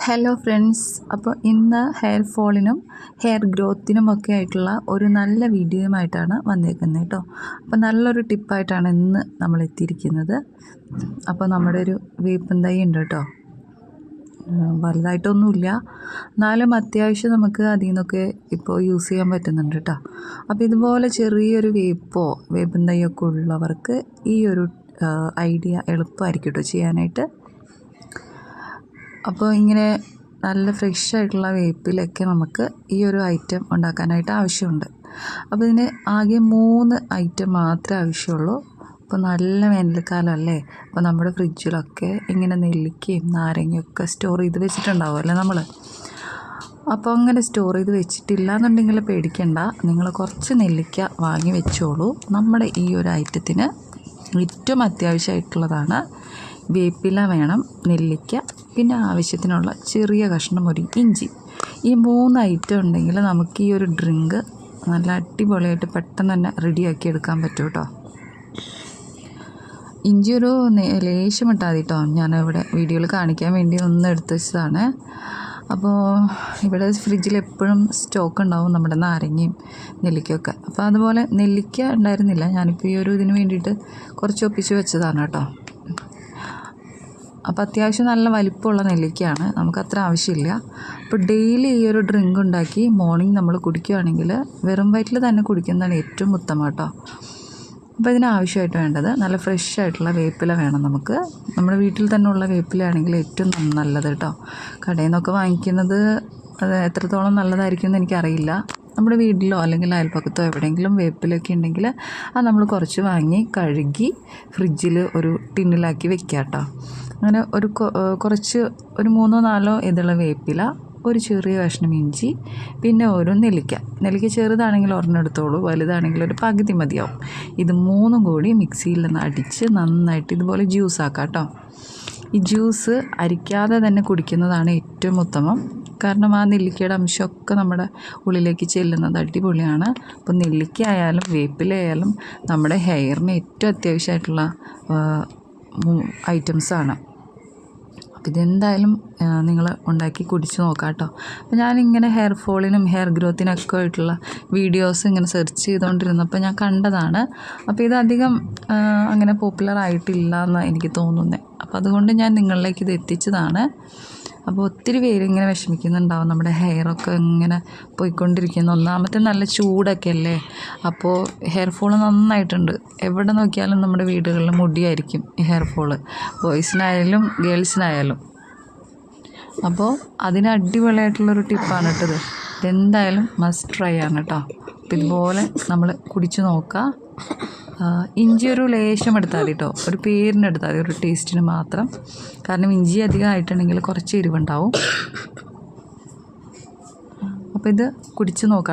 Hello friends, അപ്പോൾ ഇന്ന് hair ഫോളിനും hair ഗ്രോത്തിനുമൊക്കെ ആയിട്ടുള്ള ഒരു നല്ല വീഡിയോയുമായിട്ടാണ് വന്നേക്കുന്നത് കേട്ടോ. അപ്പോൾ നല്ലൊരു ടിപ്പായിട്ടാണ് ഇന്ന് നമ്മൾ എത്തിയിരിക്കുന്നത്. അപ്പോൾ നമ്മുടെ ഒരു വേപ്പിൻ തൈ ഉണ്ട് കേട്ടോ. വലുതായിട്ടൊന്നുമില്ല, എന്നാലും അത്യാവശ്യം നമുക്ക് അതിൽ നിന്നൊക്കെ ഇപ്പോൾ യൂസ് ചെയ്യാൻ പറ്റുന്നുണ്ട് കേട്ടോ. അപ്പോൾ ഇതുപോലെ ചെറിയൊരു വേപ്പിൻ തൈയൊക്കെ ഉള്ളവർക്ക് ഈ ഒരു ഐഡിയ എളുപ്പമായിരിക്കും കേട്ടോ ചെയ്യാനായിട്ട്. അപ്പോൾ ഇങ്ങനെ നല്ല ഫ്രഷ് ആയിട്ടുള്ള വേപ്പിലൊക്കെ നമുക്ക് ഈ ഒരു ഐറ്റം ഉണ്ടാക്കാനായിട്ട് ആവശ്യമുണ്ട്. അപ്പോൾ ഇതിന് ആകെ 3 ഐറ്റം മാത്രമേ ആവശ്യമുള്ളൂ. അപ്പോൾ നല്ല വേനൽക്കാലം അല്ലേ, അപ്പോൾ നമ്മുടെ ഫ്രിഡ്ജിലൊക്കെ ഇങ്ങനെ നെല്ലിക്കയും നാരങ്ങയൊക്കെ സ്റ്റോർ ചെയ്ത് വെച്ചിട്ടുണ്ടാവുമല്ലോ നമ്മൾ. അപ്പോൾ അങ്ങനെ സ്റ്റോർ ചെയ്ത് വെച്ചിട്ടില്ല എന്നുണ്ടെങ്കിൽ പേടിക്കണ്ട, നിങ്ങൾ കുറച്ച് നെല്ലിക്ക വാങ്ങി വെച്ചോളൂ. നമ്മുടെ ഈ ഒരു ഐറ്റത്തിന് ഏറ്റവും അത്യാവശ്യമായിട്ടുള്ളതാണ് വേപ്പില വേണം, നെല്ലിക്ക, പിന്നെ ആവശ്യത്തിനുള്ള ചെറിയ കഷ്ണം ഒരു ഇഞ്ചി. ഈ 3 ഐറ്റം ഉണ്ടെങ്കിൽ നമുക്ക് ഈ ഒരു ഡ്രിങ്ക് നല്ല അടിപൊളിയായിട്ട് പെട്ടെന്ന് തന്നെ റെഡിയാക്കി എടുക്കാൻ പറ്റും കേട്ടോ. ഇഞ്ചി ഒരു ലേശം ഇട്ടാൽ മതി കേട്ടോ. ഞാനിവിടെ വീഡിയോയിൽ കാണിക്കാൻ വേണ്ടി ഒന്ന് എടുത്ത് വെച്ചതാണ്. അപ്പോൾ ഇവിടെ ഫ്രിഡ്ജിൽ എപ്പോഴും സ്റ്റോക്ക് ഉണ്ടാവും നമ്മുടെ നാരങ്ങയും നെല്ലിക്കയൊക്കെ. അപ്പോൾ അതുപോലെ നെല്ലിക്ക ഉണ്ടായിരുന്നില്ല, ഞാനിപ്പോൾ ഈ ഒരു ഇതിന് വേണ്ടിയിട്ട് കുറച്ച് ഒപ്പിച്ച് വെച്ചതാണ് കേട്ടോ. അപ്പോൾ അത്യാവശ്യം നല്ല വലിപ്പമുള്ള നെല്ലിക്കയാണ്, നമുക്കത്ര ആവശ്യമില്ല. അപ്പോൾ ഡെയിലി ഈ ഒരു ഡ്രിങ്ക് ഉണ്ടാക്കി മോർണിംഗ് നമ്മൾ കുടിക്കുകയാണെങ്കിൽ വെറും വയറ്റിൽ തന്നെ കുടിക്കുന്നതാണ് ഏറ്റവും ഉത്തമം കേട്ടോ. അപ്പോൾ ഇതിനാവശ്യമായിട്ട് വേണ്ടത് നല്ല ഫ്രഷ് ആയിട്ടുള്ള വേപ്പില വേണം നമുക്ക്. നമ്മുടെ വീട്ടിൽ തന്നെ ഉള്ള വേപ്പിലയാണെങ്കിൽ ഏറ്റവും നല്ലത് കേട്ടോ. കടയിൽ നിന്നൊക്കെ വാങ്ങിക്കുന്നത് അത് എത്രത്തോളം നല്ലതായിരിക്കും എന്ന് എനിക്കറിയില്ല. നമ്മുടെ വീട്ടിലോ അല്ലെങ്കിൽ അയൽപ്പക്കത്തോ എവിടെയെങ്കിലും വേപ്പിലൊക്കെ ഉണ്ടെങ്കിൽ അത് നമ്മൾ കുറച്ച് വാങ്ങി കഴുകി ഫ്രിഡ്ജിൽ ഒരു ടിന്നിലാക്കി വെക്കുക കേട്ടോ. അങ്ങനെ കുറച്ച് ഒരു 3-4 ഇതുള്ള വേപ്പില, ഒരു ചെറിയ കഷ്ണം ഇഞ്ചി, പിന്നെ ഒരു നെല്ലിക്ക ചെറുതാണെങ്കിൽ ഒരെണ്ണം എടുത്തോളൂ, വലുതാണെങ്കിൽ ഒരു പകുതി മതിയാവും. ഇത് 3 കൂടി മിക്സിയിൽ നിന്ന് അടിച്ച് നന്നായിട്ട് ഇതുപോലെ ജ്യൂസ് ആക്കാം കേട്ടോ. ഈ ജ്യൂസ് അരിക്കാതെ തന്നെ കുടിക്കുന്നതാണ് ഏറ്റവും ഉത്തമം. കാരണം ആ നെല്ലിക്കയുടെ അംശമൊക്കെ നമ്മുടെ ഉള്ളിലേക്ക് ചെല്ലുന്നത് അടിപൊളിയാണ്. അപ്പോൾ നെല്ലിക്ക ആയാലും വേപ്പിലയായാലും നമ്മുടെ ഹെയറിന് ഏറ്റവും അത്യാവശ്യമായിട്ടുള്ള ഐറ്റംസാണ്. അപ്പോൾ ഇതെന്തായാലും നിങ്ങൾ ഉണ്ടാക്കി കുടിച്ച് നോക്കാം കേട്ടോ. അപ്പോൾ ഞാനിങ്ങനെ ഹെയർ ഫോളിനും ഹെയർ ഗ്രോത്തിനൊക്കെ ആയിട്ടുള്ള വീഡിയോസ് ഇങ്ങനെ സെർച്ച് ചെയ്തുകൊണ്ടിരുന്നപ്പോൾ ഞാൻ കണ്ടതാണ്. അപ്പോൾ ഇതധികം അങ്ങനെ പോപ്പുലർ ആയിട്ടില്ല എന്ന് എനിക്ക് തോന്നുന്നത്. അപ്പോൾ അതുകൊണ്ട് ഞാൻ നിങ്ങളിലേക്ക് ഇത് എത്തിച്ചതാണ്. അപ്പോൾ ഒത്തിരി പേര് ഇങ്ങനെ വിഷമിക്കുന്നുണ്ടാവും, നമ്മുടെ ഹെയറൊക്കെ ഇങ്ങനെ പോയിക്കൊണ്ടിരിക്കുന്നു. ഒന്നാമത്തെ നല്ല ചൂടൊക്കെ അല്ലേ, അപ്പോൾ ഹെയർ ഫോൾ നന്നായിട്ടുണ്ട്. എവിടെ നോക്കിയാലും നമ്മുടെ വീടുകളിൽ മുടിയായിരിക്കും ഈ ഹെയർ ഫോള്, ബോയ്സിനായാലും ഗേൾസിനായാലും. അപ്പോൾ അതിന് അടിപൊളിയായിട്ടുള്ളൊരു ടിപ്പാണ് കേട്ടത്. ഇതെന്തായാലും മസ്റ്റ് ട്രൈ ആണ് കേട്ടോ. അപ്പോൾ ഇതുപോലെ നമ്മൾ കുടിച്ച് നോക്കുക. ഇഞ്ചി ഒരു ലേശം എടുത്താൽ മതി കേട്ടോ, ഒരു പേരിനെടുത്താൽ മതി, ഒരു ടേസ്റ്റിന് മാത്രം. കാരണം ഇഞ്ചി അധികം ആയിട്ടുണ്ടെങ്കിൽ കുറച്ച് എരിവുണ്ടാവും. അപ്പോൾ ഇത് കുടിച്ച് നോക്കാം.